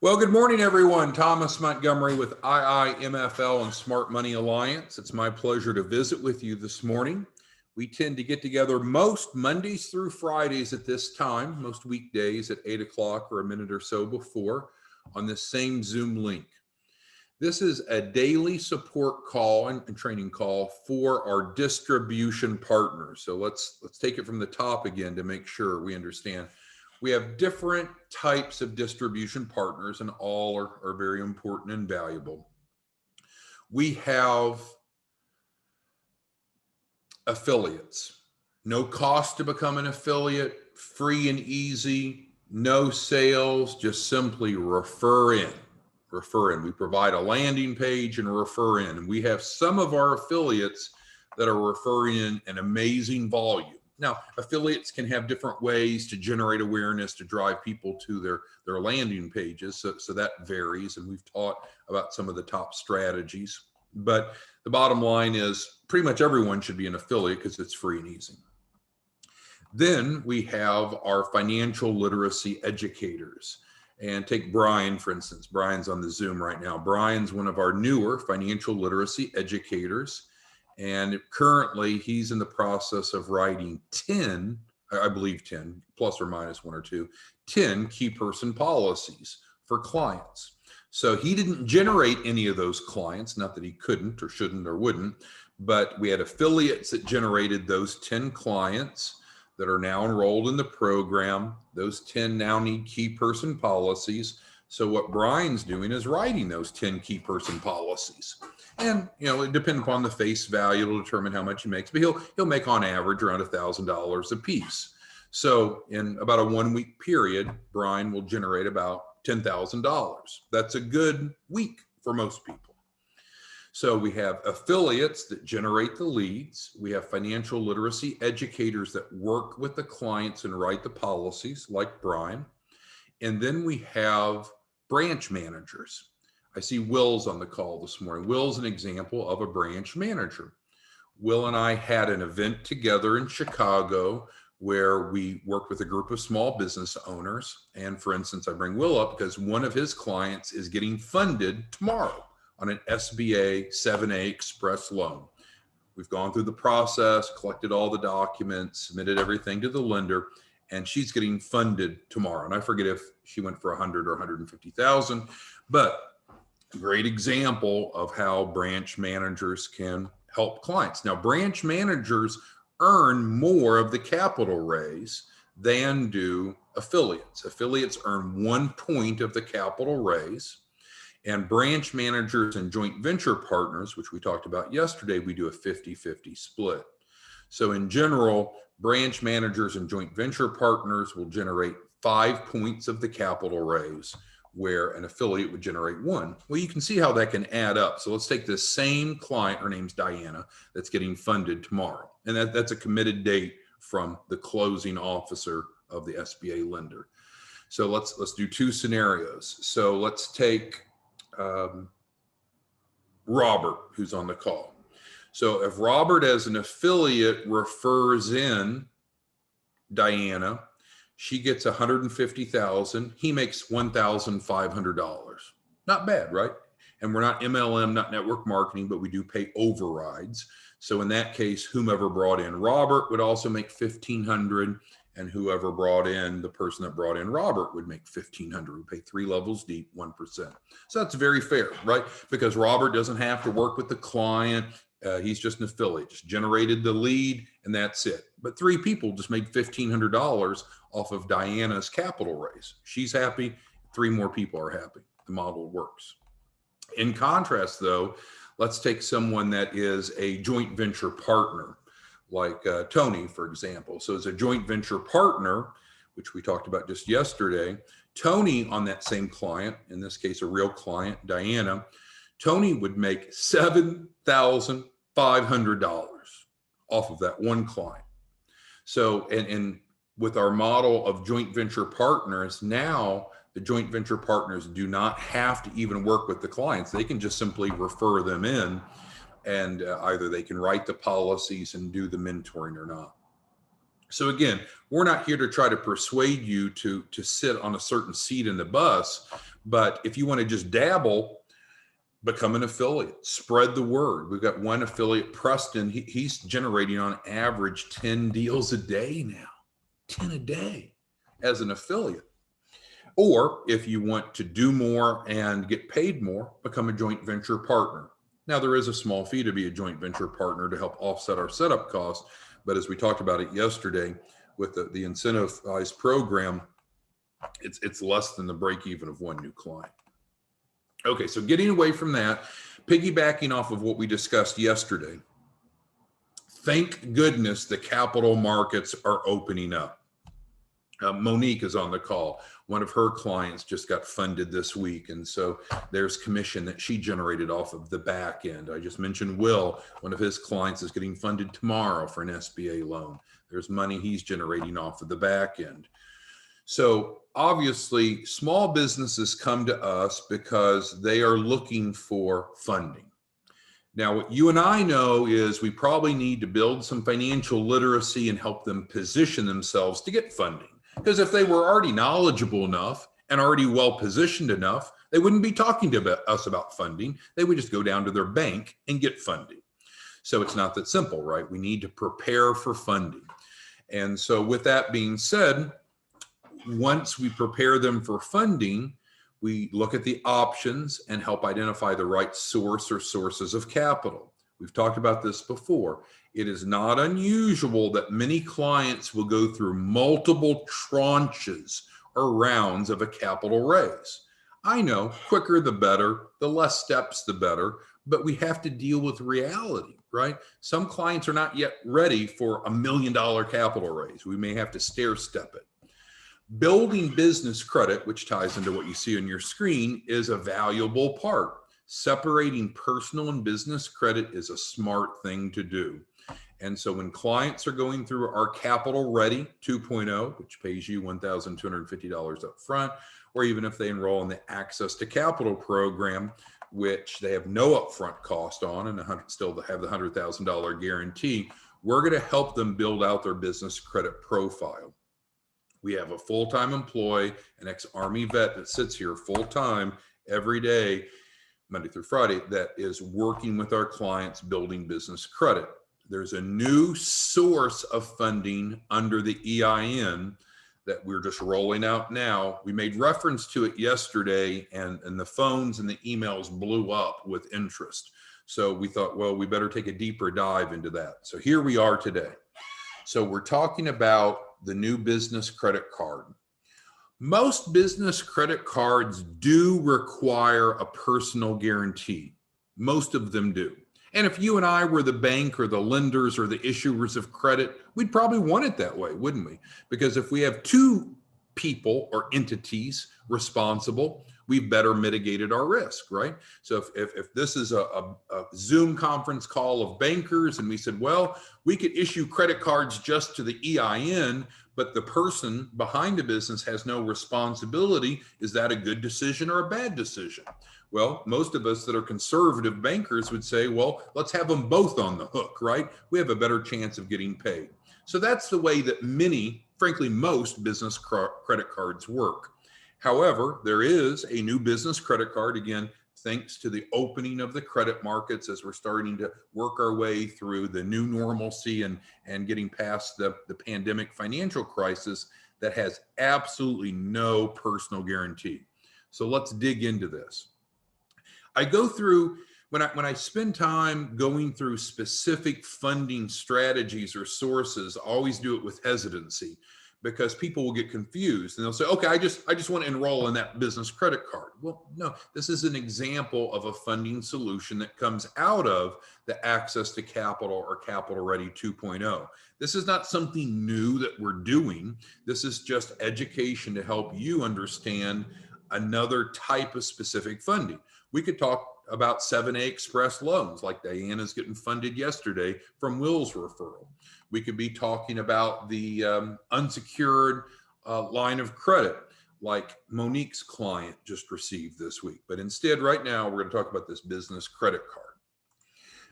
Well, good morning, everyone. Thomas Montgomery with IIMFL and Smart Money Alliance. It's my pleasure to visit with you this morning. We tend to get together most Mondays through Fridays at this time, most weekdays at 8 o'clock or a minute or so before on this same Zoom link. This is a daily support call and training call for our distribution partners. So let's take it from the top again to make sure we understand. We have different types of distribution partners, and all are very important and valuable. We have affiliates. No cost to become an affiliate, free and easy, no sales, just simply refer in. Refer in. We provide a landing page and refer in. And we have some of our affiliates that are referring in an amazing volume. Now, affiliates can have different ways to generate awareness, to drive people to their landing pages. So that varies, and we've taught about some of the top strategies. But the bottom line is pretty much everyone should be an affiliate because it's free and easy. Then we have our financial literacy educators. And take Brian, for instance. Brian's on the Zoom right now. Brian's one of our newer financial literacy educators. And currently, he's in the process of writing 10, I believe 10, plus or minus one or two, 10 key person policies for clients. So he didn't generate any of those clients, not that he couldn't or shouldn't or wouldn't, but we had affiliates that generated those 10 clients that are now enrolled in the program. Those 10 now need key person policies. So what Brian's doing is writing those 10 key person policies. And, it depends upon the face value, it'll determine how much he makes, but he'll make on average around $1,000 a piece. So in about a 1 week period, Brian will generate about $10,000. That's a good week for most people. So we have affiliates that generate the leads. We have financial literacy educators that work with the clients and write the policies, like Brian. And then we have branch managers. I see Will's on the call this morning. Will's an example of a branch manager. Will and I had an event together in Chicago where we worked with a group of small business owners. And for instance, I bring Will up because one of his clients is getting funded tomorrow on an SBA 7A Express loan. We've gone through the process, collected all the documents, submitted everything to the lender, and she's getting funded tomorrow. And I forget if she went for 100 or 150,000, but great example of how branch managers can help clients. Now, branch managers earn more of the capital raise than do affiliates. Affiliates earn 1 point of the capital raise, and branch managers and joint venture partners, which we talked about yesterday, we do a 50-50 split. So in general, branch managers and joint venture partners will generate 5 points of the capital raise, where an affiliate would generate 1. Well, you can see how that can add up. So let's take this same client, her name's Diana, that's getting funded tomorrow. And that's a committed date from the closing officer of the SBA lender. So let's do 2 scenarios. So let's take Robert, who's on the call. So if Robert as an affiliate refers in Diana, she gets 150,000. He makes $1,500. Not bad, right? And we're not MLM, not network marketing, but we do pay overrides. So in that case, whomever brought in Robert would also make $1,500, and whoever brought in the person that brought in Robert would make $1,500. We pay 3 levels deep, 1%. So that's very fair, right? Because Robert doesn't have to work with the client. He's just an affiliate, just generated the lead, and that's it. But 3 people just made $1,500 off of Diana's capital raise. She's happy. 3 more people are happy. The model works. In contrast, though, let's take someone that is a joint venture partner, like Tony, for example. So as a joint venture partner, which we talked about just yesterday, Tony on that same client, in this case, a real client, Diana, Tony would make $7,500 off of that 1 client. So, and with our model of joint venture partners, now the joint venture partners do not have to even work with the clients. They can just simply refer them in, and either they can write the policies and do the mentoring or not. So again, we're not here to try to persuade you to sit on a certain seat in the bus, but if you want to just dabble, become an affiliate, spread the word. We've got one affiliate, Preston. He's generating on average 10 deals a day now, 10 a day as an affiliate. Or if you want to do more and get paid more, become a joint venture partner. Now, there is a small fee to be a joint venture partner to help offset our setup costs. But as we talked about it yesterday with the incentivized program, it's less than the break even of one new client. Okay, so getting away from that, piggybacking off of what we discussed yesterday, thank goodness the capital markets are opening up. Monique is on the call. One of her clients just got funded this week. And so there's commission that she generated off of the back end. I just mentioned Will, one of his clients is getting funded tomorrow for an SBA loan. There's money he's generating off of the back end. So obviously, small businesses come to us because they are looking for funding. Now, what you and I know is we probably need to build some financial literacy and help them position themselves to get funding. Because if they were already knowledgeable enough and already well positioned enough, they wouldn't be talking to us about funding. They would just go down to their bank and get funding. So it's not that simple, right? We need to prepare for funding. And so with that being said, once we prepare them for funding, we look at the options and help identify the right source or sources of capital. We've talked about this before. It is not unusual that many clients will go through multiple tranches or rounds of a capital raise. I know, quicker the better, the less steps the better, but we have to deal with reality, right? Some clients are not yet ready for $1 million capital raise. We may have to stair step it. Building business credit, which ties into what you see on your screen, is a valuable part. Separating personal and business credit is a smart thing to do. And so when clients are going through our Capital Ready 2.0, which pays you $1,250 up front, or even if they enroll in the Access to Capital program, which they have no upfront cost on and still have the $100,000 guarantee, we're going to help them build out their business credit profile. We have a full-time employee, an ex-Army vet that sits here full-time every day, Monday through Friday, that is working with our clients building business credit. There's a new source of funding under the EIN that we're just rolling out now. We made reference to it yesterday, and the phones and the emails blew up with interest. So we thought, well, we better take a deeper dive into that. So here we are today. So we're talking about the new business credit card. Most business credit cards do require a personal guarantee. Most of them do. And if you and I were the bank or the lenders or the issuers of credit, we'd probably want it that way, wouldn't we? Because if we have two people or entities responsible, we've better mitigated our risk, right? So if this is a Zoom conference call of bankers and we said, well, we could issue credit cards just to the EIN, but the person behind the business has no responsibility, is that a good decision or a bad decision? Well, most of us that are conservative bankers would say, well, let's have them both on the hook, right? We have a better chance of getting paid. So that's the way that many, frankly, most business credit cards work. However, there is a new business credit card, again, thanks to the opening of the credit markets as we're starting to work our way through the new normalcy and getting past the pandemic financial crisis, that has absolutely no personal guarantee. So let's dig into this. I go through, when I spend time going through specific funding strategies or sources, I always do it with hesitancy, because people will get confused and they'll say, okay, I just want to enroll in that business credit card. Well, no, this is an example of a funding solution that comes out of the Access to Capital or Capital Ready 2.0. This is not something new that we're doing. This is just education to help you understand another type of specific funding. We could talk about 7A Express loans, like Diana's getting funded yesterday from Will's referral. We could be talking about the unsecured line of credit, like Monique's client just received this week. But instead, right now, we're going to talk about this business credit card.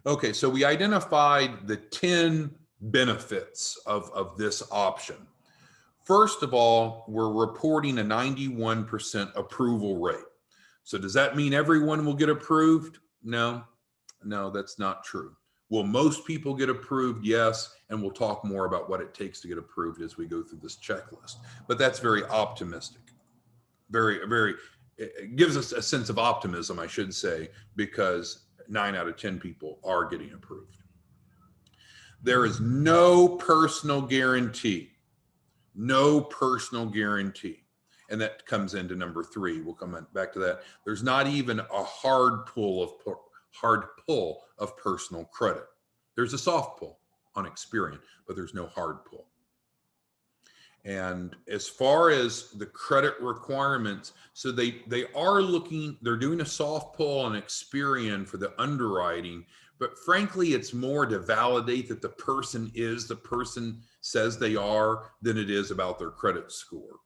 Okay, so we identified the 10 benefits of this option. First of all, we're reporting a 91% approval rate. So does that mean everyone will get approved? No, that's not true. Will most people get approved? Yes. And we'll talk more about what it takes to get approved as we go through this checklist. But that's very optimistic. It gives us a sense of optimism, I should say, because 9 out of 10 people are getting approved. There is no personal guarantee. No personal guarantee. And that comes into number 3. We'll come back to that. There's not even a hard pull of personal credit. There's a soft pull on Experian, but there's no hard pull. And as far as the credit requirements, so they're doing a soft pull on Experian for the underwriting, but frankly, it's more to validate that the person says they are than it is about their credit score,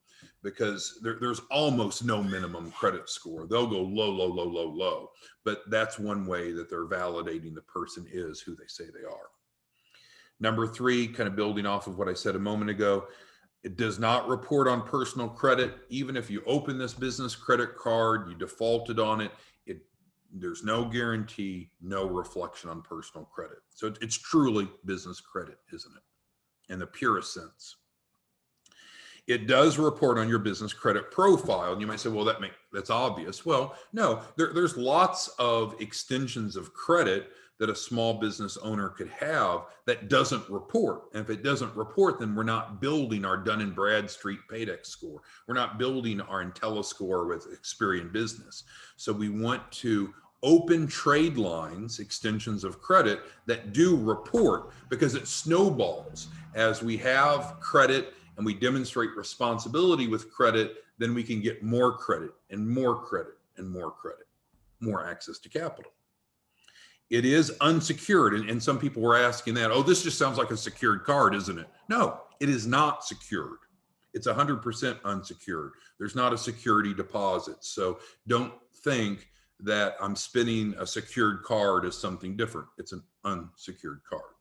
because there's almost no minimum credit score. They'll go low, but that's one way that they're validating the person is who they say they are. Number 3, kind of building off of what I said a moment ago, it does not report on personal credit. Even if you open this business credit card, you defaulted on it, there's no guarantee, no reflection on personal credit. So it's truly business credit, isn't it? In the purest sense. It does report on your business credit profile. And you might say, well, that's obvious. Well, no, there's lots of extensions of credit that a small business owner could have that doesn't report. And if it doesn't report, then we're not building our Dun & Bradstreet Paydex score. We're not building our IntelliScore with Experian Business. So we want to open trade lines, extensions of credit that do report, because it snowballs. As we have credit and we demonstrate responsibility with credit, then we can get more credit and more credit and more credit, more access to capital. It is unsecured. And some people were asking that, oh, this just sounds like a secured card, isn't it? No, it is not secured. It's 100% unsecured. There's not a security deposit. So don't think that I'm spinning a secured card as something different. It's an unsecured card.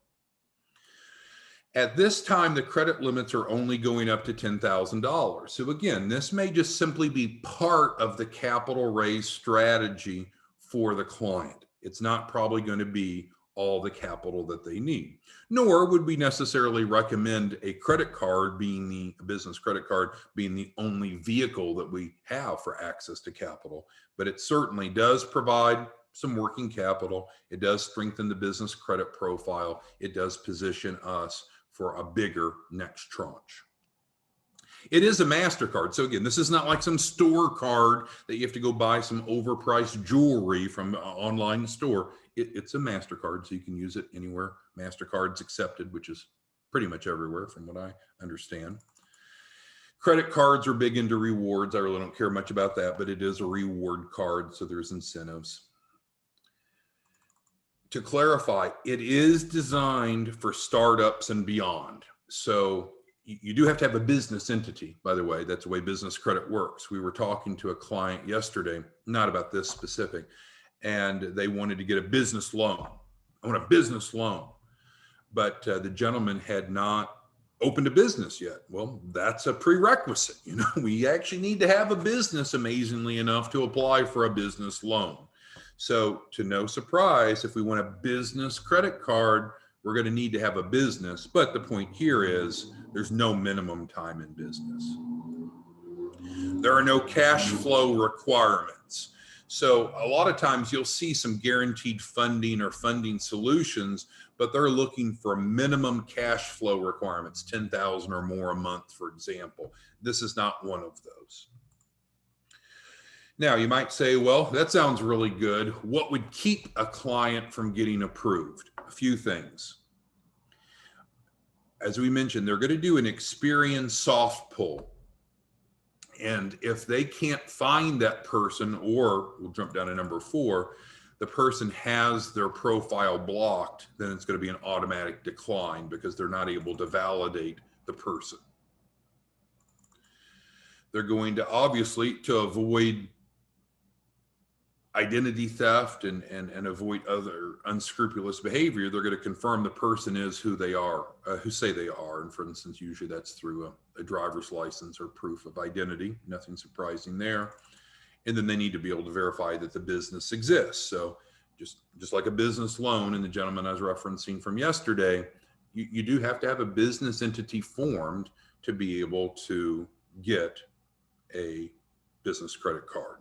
At this time, the credit limits are only going up to $10,000. So again, this may just simply be part of the capital raise strategy for the client. It's not probably going to be all the capital that they need. Nor would we necessarily recommend a credit card business credit card being the only vehicle that we have for access to capital. But it certainly does provide some working capital. It does strengthen the business credit profile. It does position us for a bigger next tranche. It is a Mastercard. So again, this is not like some store card that you have to go buy some overpriced jewelry from an online store. It's a Mastercard, so you can use it anywhere Mastercard's accepted, which is pretty much everywhere from what I understand. Credit cards are big into rewards. I really don't care much about that, but it is a reward card, so there's incentives. To clarify, it is designed for startups and beyond. So you do have to have a business entity, by the way. That's the way business credit works. We were talking to a client yesterday, not about this specific, and they wanted to get a business loan. I want a business loan. But the gentleman had not opened a business yet. Well, that's a prerequisite. We actually need to have a business, amazingly enough, to apply for a business loan. So to no surprise, if we want a business credit card, we're going to need to have a business. But the point here is there's no minimum time in business. There are no cash flow requirements. So a lot of times you'll see some guaranteed funding or funding solutions, but they're looking for minimum cash flow requirements, 10,000 or more a month, for example. This is not one of those. Now, you might say, well, that sounds really good. What would keep a client from getting approved? A few things. As we mentioned, they're going to do an Experian soft pull. And if they can't find that person, or we'll jump down to number 4, the person has their profile blocked, then it's going to be an automatic decline because they're not able to validate the person. They're going to, obviously, to avoid identity theft and avoid other unscrupulous behavior, they're going to confirm the person is who they are, who say they are. And for instance, usually that's through a driver's license or proof of identity. Nothing surprising there. And then they need to be able to verify that the business exists. So just like a business loan, and the gentleman I was referencing from yesterday, you do have to have a business entity formed to be able to get a business credit card.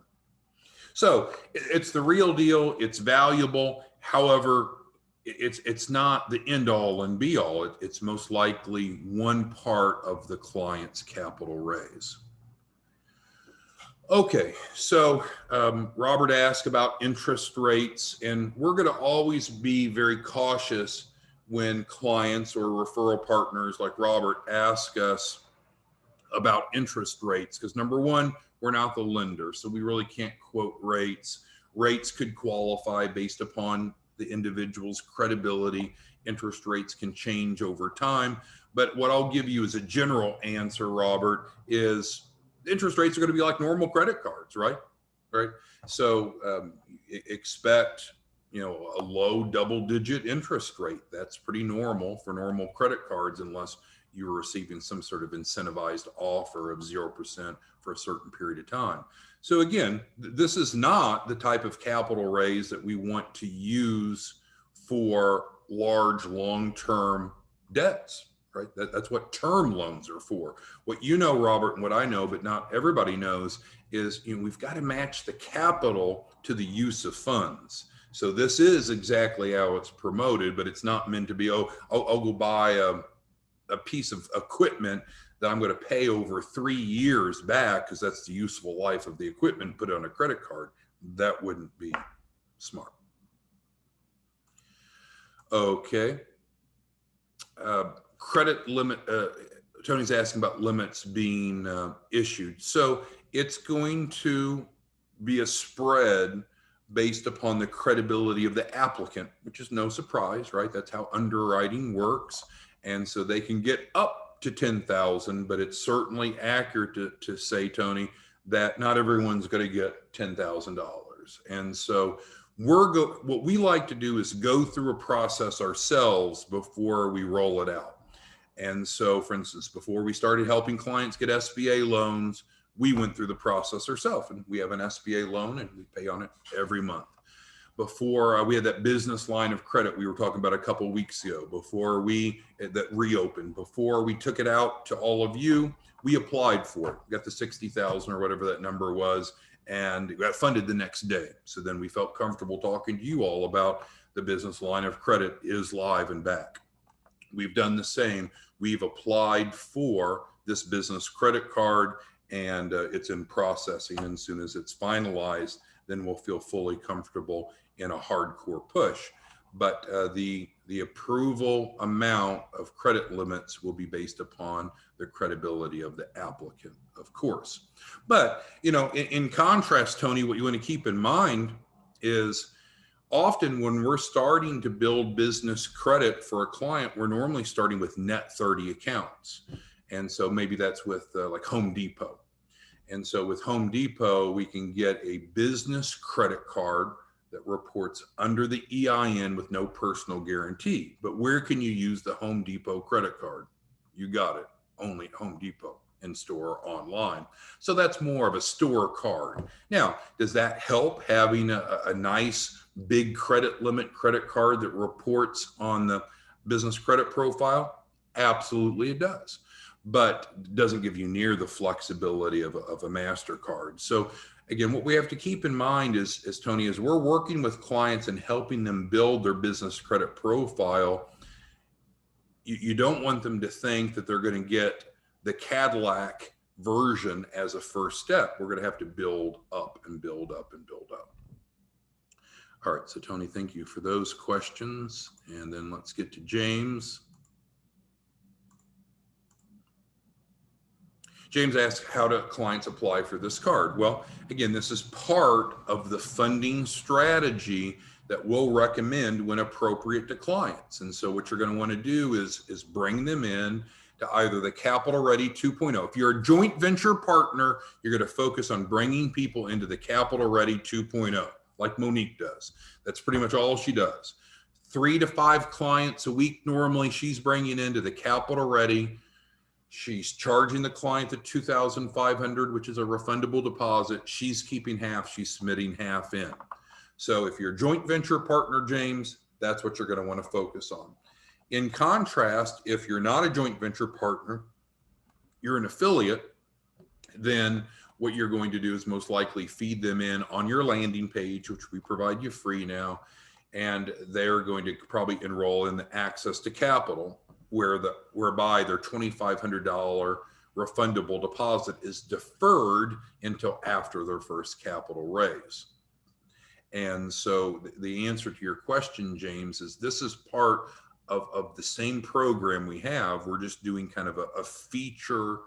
So it's the real deal. It's valuable. However, it's not the end all and be all. It's most likely one part of the client's capital raise. Okay, so Robert asked about interest rates, and we're going to always be very cautious when clients or referral partners like Robert ask us about interest rates, because number one, we're not the lender, so we really can't quote rates. Rates could qualify based upon the individual's credibility. Interest rates can change over time. But what I'll give you as a general answer, Robert, is interest rates are going to be like normal credit cards, right? Right. So expect, a low double-digit interest rate. That's pretty normal for normal credit cards, unless you're receiving some sort of incentivized offer of 0% for a certain period of time. So again, this is not the type of capital raise that we want to use for large long-term debts, right? That's what term loans are for. What you know, Robert, and what I know, but not everybody knows, is we've got to match the capital to the use of funds. So this is exactly how it's promoted, but it's not meant to be, I'll go buy a piece of equipment that I'm going to pay over 3 years back because that's the useful life of the equipment, put it on a credit card. That wouldn't be smart. Okay. Credit limit, Tony's asking about limits being issued. So it's going to be a spread based upon the credibility of the applicant, which is no surprise, right? That's how underwriting works. And so they can get up to 10,000, but it's certainly accurate to say, Tony, that not everyone's going to get $10,000. And so what we like to do is go through a process ourselves before we roll it out. And so, for instance, before we started helping clients get SBA loans, we went through the process ourselves, and we have an SBA loan and we pay on it every month. Before we had that business line of credit we were talking about a couple of weeks ago, before that reopened, before we took it out to all of you, we applied for it. We got the 60,000 or whatever that number was, and it got funded the next day. So then we felt comfortable talking to you all about the business line of credit is live and back. We've done the same. We've applied for this business credit card, and it's in processing. And as soon as it's finalized, then we'll feel fully comfortable in a hardcore push. But the approval amount of credit limits will be based upon the credibility of the applicant, of course. But, in contrast, Tony, what you want to keep in mind is often when we're starting to build business credit for a client, we're normally starting with net 30 accounts. And so maybe that's with like Home Depot. And so with Home Depot, we can get a business credit card that reports under the EIN with no personal guarantee. But where can you use the Home Depot credit card? You got it, only at Home Depot, in store or online. So that's more of a store card. Now, does that help having a nice big credit limit credit card that reports on the business credit profile? Absolutely it does, but doesn't give you near the flexibility of a Mastercard. So again, what we have to keep in mind is Tony, as we're working with clients and helping them build their business credit profile, you don't want them to think that they're going to get the Cadillac version as a first step. We're going to have to build up and build up and build up. All right, so Tony, thank you for those questions. And then let's get to James. James asked, how do clients apply for this card? Well, again, this is part of the funding strategy that we'll recommend when appropriate to clients. And so what you're going to want to do is bring them in to either the Capital Ready 2.0. If you're a joint venture partner, you're going to focus on bringing people into the Capital Ready 2.0. like Monique does. That's pretty much all she does. 3 to 5 clients a week normally she's bringing into the capital ready. She's charging the client the $2,500, which is a refundable deposit. She's keeping half, she's submitting half in. So if you're a joint venture partner, James, that's what you're going to want to focus on. In contrast, if you're not a joint venture partner, you're an affiliate, then what you're going to do is most likely feed them in on your landing page, which we provide you free now, and they're going to probably enroll in the access to capital, whereby their $2,500 refundable deposit is deferred until after their first capital raise. And so the answer to your question, James, is this is part of the same program we have. We're just doing kind of a feature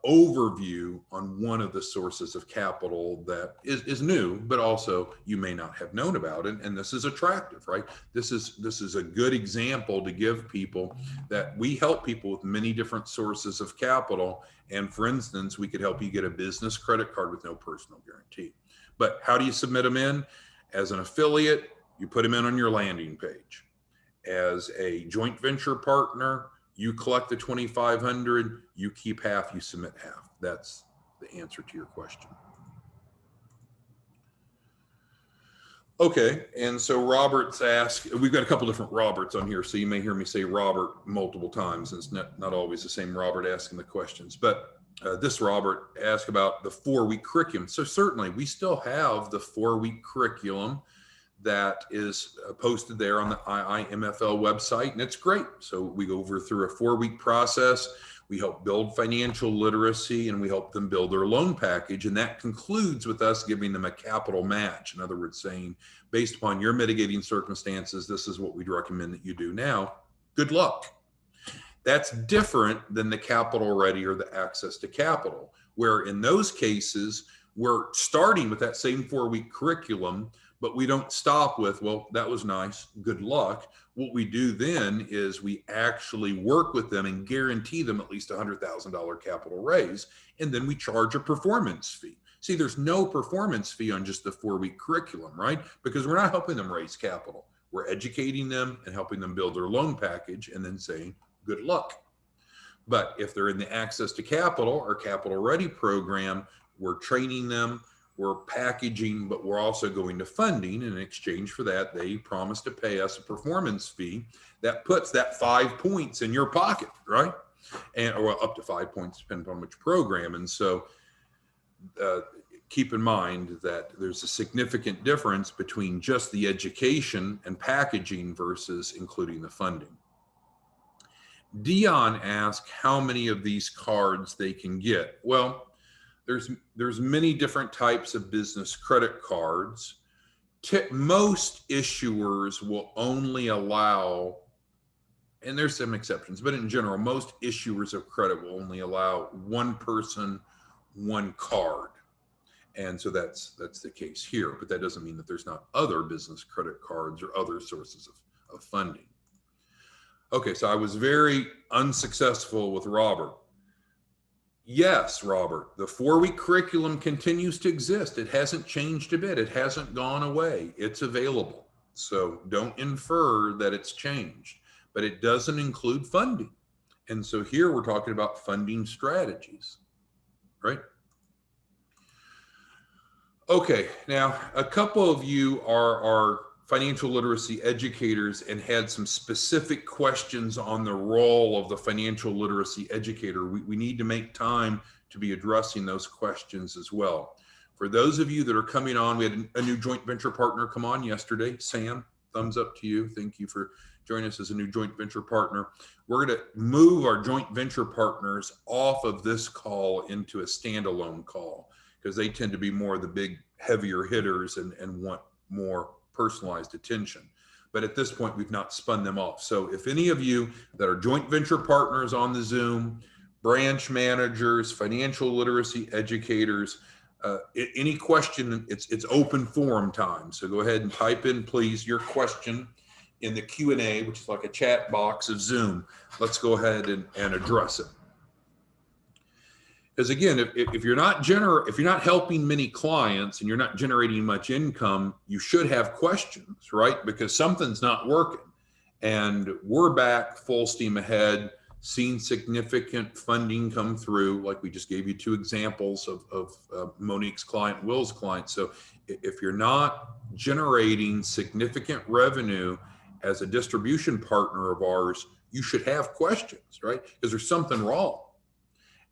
overview on one of the sources of capital that is new, but also you may not have known about it. And this is attractive, right? This is a good example to give people that we help people with many different sources of capital. And for instance, we could help you get a business credit card with no personal guarantee. But how do you submit them in? As an affiliate, you put them in on your landing page. As a joint venture partner, you collect the $2,500, you keep half, you submit half. That's the answer to your question. Okay, and so Robert's asked, we've got a couple different Roberts on here, so you may hear me say Robert multiple times, and it's not always the same Robert asking the questions. But this Robert asked about the 4-week curriculum. So certainly we still have the 4-week curriculum that is posted there on the IIMFL website, and it's great. So we go through a 4-week process. We help build financial literacy, and we help them build their loan package. And that concludes with us giving them a capital match. In other words, saying, based upon your mitigating circumstances, this is what we'd recommend that you do now. Good luck. That's different than the capital ready or the access to capital, where in those cases, we're starting with that same 4-week curriculum, but we don't stop with, well, that was nice, good luck. What we do then is we actually work with them and guarantee them at least a $100,000 capital raise, and then we charge a performance fee. See, there's no performance fee on just the 4-week curriculum, right? Because we're not helping them raise capital. We're educating them and helping them build their loan package and then saying, good luck. But if they're in the access to capital or capital ready program, we're training them, we're packaging, but we're also going to funding. And in exchange for that, they promise to pay us a performance fee that puts that 5 points in your pocket, right? And or up to 5 points, depending on which program. And so keep in mind that there's a significant difference between just the education and packaging versus including the funding. Dion asked how many of these cards they can get. Well, there's many different types of business credit cards. Most issuers will only allow, and there's some exceptions, but in general, most issuers of credit will only allow one person, one card. And so that's the case here, but that doesn't mean that there's not other business credit cards or other sources of funding. Okay, so I was very unsuccessful with Robert. Yes, Robert, the 4-week curriculum continues to exist. It hasn't changed a bit. It hasn't gone away. It's available. So don't infer that it's changed, but it doesn't include funding. And so here we're talking about funding strategies, right? Okay, now a couple of you are financial literacy educators and had some specific questions on the role of the financial literacy educator. We need to make time to be addressing those questions as well. For those of you that are coming on, we had a new joint venture partner come on yesterday. Sam, thumbs up to you. Thank you for joining us as a new joint venture partner. We're going to move our joint venture partners off of this call into a standalone call because they tend to be more of the big, heavier hitters and want more personalized attention. But at this point, we've not spun them off. So if any of you that are joint venture partners on the Zoom, branch managers, financial literacy educators, any question, it's open forum time. So go ahead and type in, please, your question in the Q&A, which is like a chat box of Zoom. Let's go ahead and address it. Because again, if you're not helping many clients and you're not generating much income, you should have questions, right? Because something's not working. And we're back full steam ahead, seeing significant funding come through. Like we just gave you two examples of Monique's client, Will's client. So if you're not generating significant revenue as a distribution partner of ours, you should have questions, right? Because there's something wrong.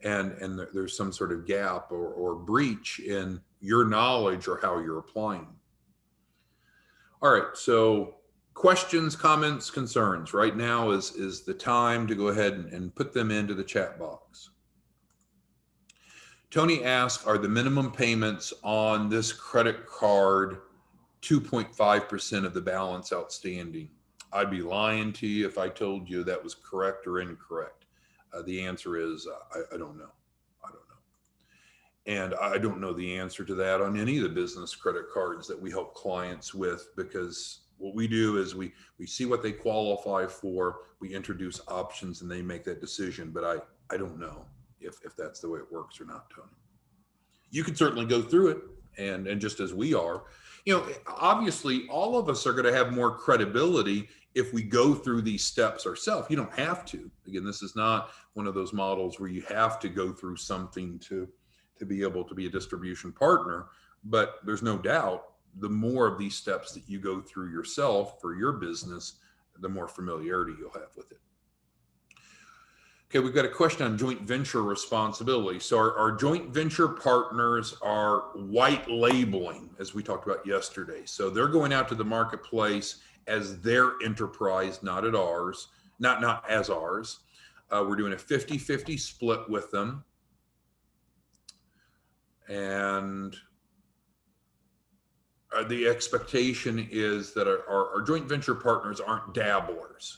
And there's some sort of gap or breach in your knowledge or how you're applying. All right, so questions, comments, concerns. Right now is the time to go ahead and put them into the chat box. Tony asks, are the minimum payments on this credit card 2.5% of the balance outstanding? I'd be lying to you if I told you that was correct or incorrect. The answer is, I don't know. I don't know. And I don't know the answer to that on any of the business credit cards that we help clients with, because what we do is we see what they qualify for, we introduce options, and they make that decision. But I don't know if that's the way it works or not, Tony. You can certainly go through it, and just as we are, obviously all of us are going to have more credibility if we go through these steps ourselves. You don't have to. Again, this is not one of those models where you have to go through something to be able to be a distribution partner. But there's no doubt, the more of these steps that you go through yourself for your business, the more familiarity you'll have with it. Okay, we've got a question on joint venture responsibility. So our joint venture partners are white labeling, as we talked about yesterday. So they're going out to the marketplace as their enterprise, not at ours, not as ours. We're doing a 50-50 split with them. And the expectation is that our joint venture partners aren't dabblers.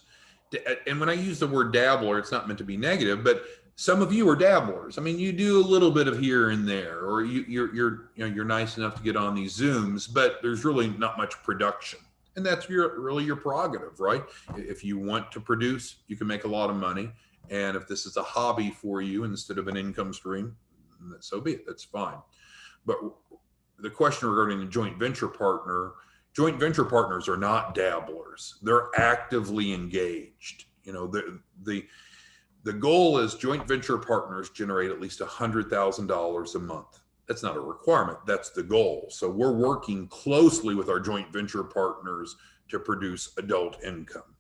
And when I use the word dabbler, it's not meant to be negative, but some of you are dabblers. I mean, you do a little bit of here and there, or you're nice enough to get on these Zooms, but there's really not much production. And that's really your prerogative, right? If you want to produce, you can make a lot of money. And if this is a hobby for you instead of an income stream, so be it, that's fine. But the question regarding the joint venture partners are not dabblers. They're actively engaged. The goal is joint venture partners generate at least $100,000 a month. That's not a requirement. That's the goal. So we're working closely with our joint venture partners to produce adult income.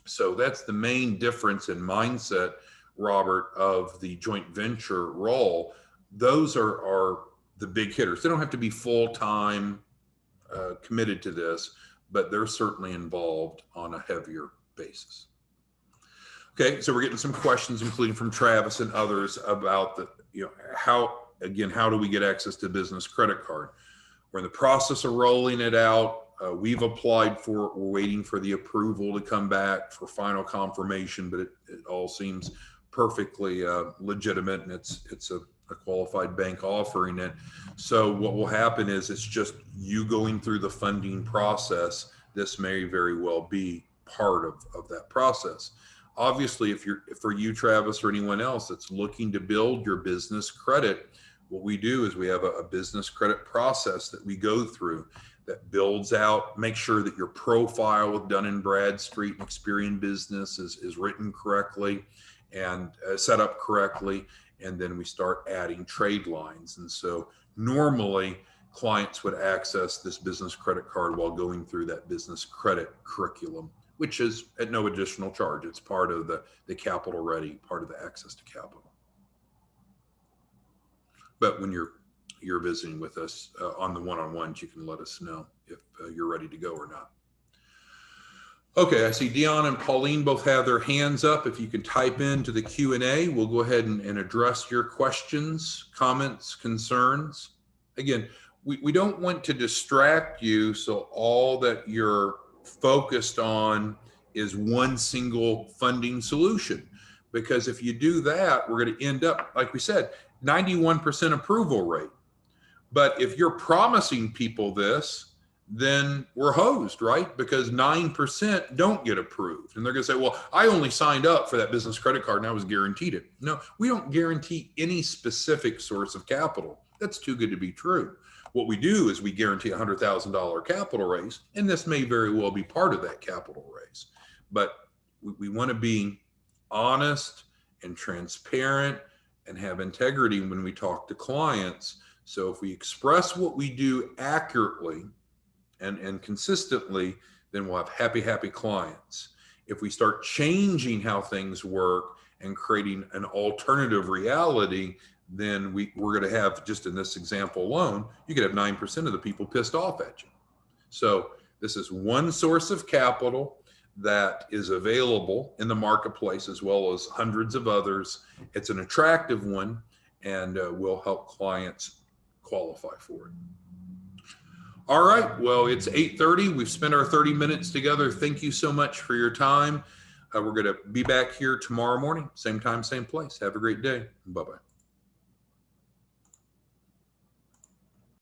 So that's the main difference in mindset, Robert, of the joint venture role. Those are the big hitters. They don't have to be full-time committed to this, but they're certainly involved on a heavier basis. Okay, so we're getting some questions, including from Travis and others, about how do we get access to business credit card? We're in the process of rolling it out. We've applied for it. We're waiting for the approval to come back for final confirmation, but it all seems perfectly legitimate, and it's a qualified bank offering it. So what will happen is it's just you going through the funding process. This may very well be part of that process. Obviously, for you, Travis, or anyone else that's looking to build your business credit, what we do is we have a business credit process that we go through that builds out, make sure that your profile with Dun & Bradstreet and Experian Business is written correctly and set up correctly. And then we start adding trade lines. And so normally clients would access this business credit card while going through that business credit curriculum, which is at no additional charge. It's part of the capital ready, part of the access to capital. But when you're visiting with us on the one-on-ones, you can let us know if you're ready to go or not. Okay, I see Dion and Pauline both have their hands up. If you can type into the Q&A, we'll go ahead and address your questions, comments, concerns. Again, we don't want to distract you, so all that you're focused on is one single funding solution. Because if you do that, we're going to end up, like we said, 91% approval rate. But if you're promising people this, then we're hosed, right? Because 9% don't get approved. And they're going to say, well, I only signed up for that business credit card and I was guaranteed it. No, we don't guarantee any specific source of capital. That's too good to be true. What we do is we guarantee a $100,000 capital raise, and this may very well be part of that capital raise. But we want to be honest and transparent and have integrity when we talk to clients. So if we express what we do accurately and consistently, then we'll have happy clients. If we start changing how things work and creating an alternative reality, then we're going to have, just in this example alone, you could have 9% of the people pissed off at you. So this is one source of capital that is available in the marketplace, as well as hundreds of others. It's an attractive one, and will help clients qualify for it. All right, well, it's 8:30. We've spent our 30 minutes together. Thank you so much for your time. We're going to be back here tomorrow morning, same time, same place. Have a great day. Bye-bye.